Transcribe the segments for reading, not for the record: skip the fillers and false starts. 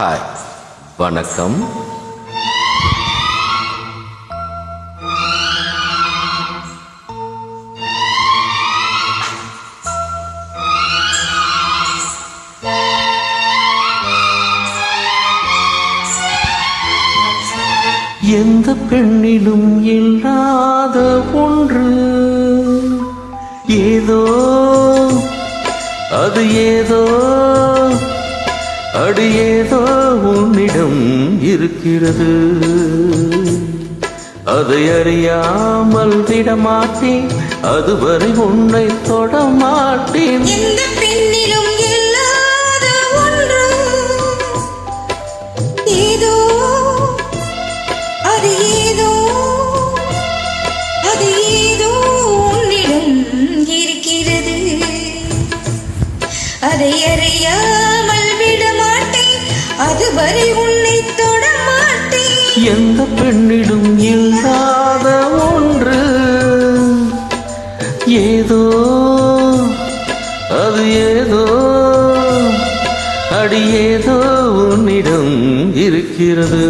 Hi, வணக்கம். எந்த பெண்ணிலும் இல்லாத ஒன்று ஏதோ, அது ஏதோ, அடி ஏதோ உன்னிடம் இருக்கிறது. அதை அறியாமல் விடமாட்டேன், அதுவரை உன்னை தொடமாட்டேன். எந்த பெண்ணிலும் இல்லாத ஒன்று ஏதோ, அது ஏதோ, அது ஏதோ உன்னிடம் இருக்கிறது. அதை அறியாமல் விடமாட்டேன், அதுவரை உன்னை தொடமாட்டேன். எந்த பெண்ணிலும் இல்லாத ஒன்று ஏதோ, அது ஏதோ, அடி ஏதோ உன்னிடம் இருக்கிறது.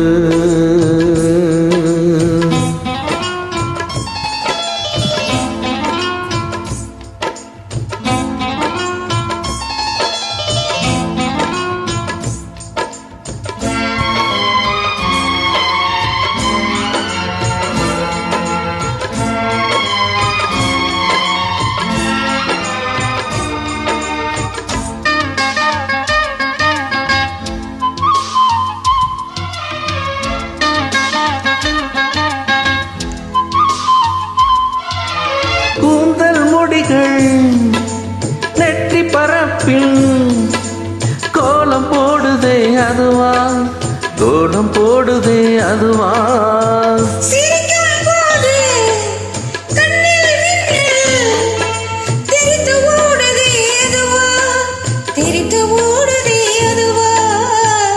கூந்தல் முடிகள் நெற்றி பரப்பில் கோலம் போடுதே அதுவா, கோலம் போடுதே அதுவா. சிரிக்கும் போது கண்ணில் மின்னல் தெரித்து ஓடுதே அதுவா, தெரித்து ஓடுதே அதுவா.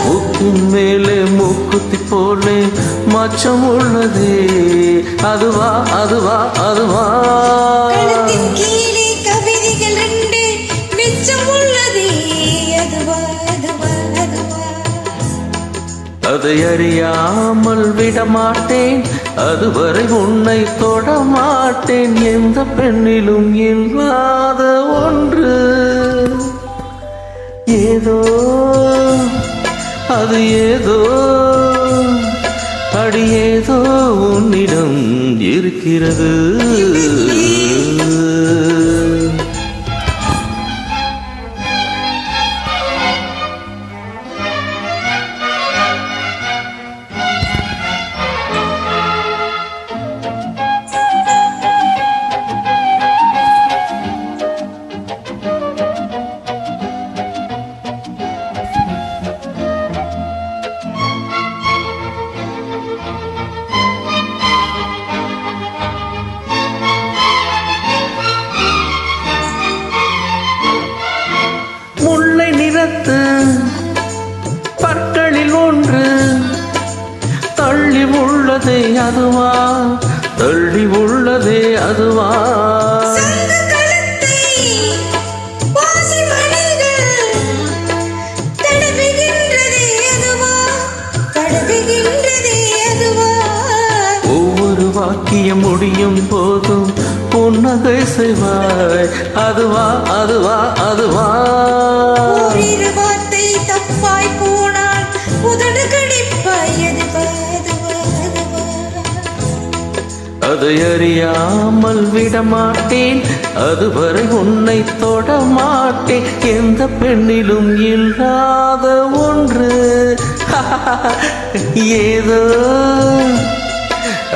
மூக்கின் மேலே மூக்குத்தி போலே மச்சம் உள்ளதே அதுவா, அதுவா, அதுவா. கழுத்தின் கீழே கவிதைகள் ரெண்டு மிச்சம் உள்ளதே அதுவா, அதுவா, அதுவா. அதை அறியாமல் விடமாட்டேன், அதுவரை உன்னை தொடமாட்டேன். எந்த பெண்ணிலும் இல்லாத ஒன்று ஏதோ, அது ஏதோ, அடி ஏதோ உன்னிடம் இருக்கிறது. முல்லை நிறத்து பற்களில் ஒன்று தள்ளி உள்ளதே அதுவா, தள்ளி உள்ளதே அதுவா. சங்க கழுத்தை பாசி மணிகள் தடவுகின்றதே அதுவா, தடவுகின்றதே அதுவா. ஒவ்வொரு வாக்கியம் முடியும் போதும் புன்னகை செய்வாய் அதுவா, அதுவா, அதுவா. ஓரிரு வார்த்தை தப்பாய் போனால் உதடு கடிப்பாய் அதுவா, அதுவா, அதுவா. அதை அறியாமல் விடமாட்டேன், அதுவரை உன்னை தொடமாட்டேன். எந்த பெண்ணிலும் இல்லாத ஒன்று ஏதோ,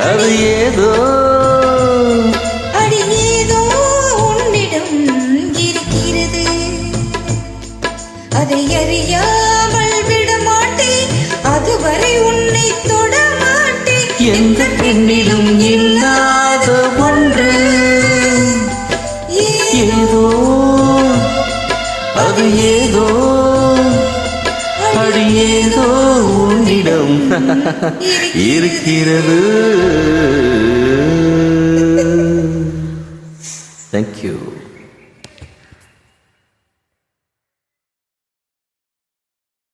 அது ஏதோ, அடி ஏதோ உன்னிடம் இருக்கிறது. அதை அறியாமல் விடமாட்டேன், அதுவரை உன்னை தொடமாட்டேன். எந்த பெண்ணிலும் இல்லாத ஒன்று ஏதோ, அது ஏதோ, அடி ஏதோ உன்னிடம் இருக்கிறது. Thank you.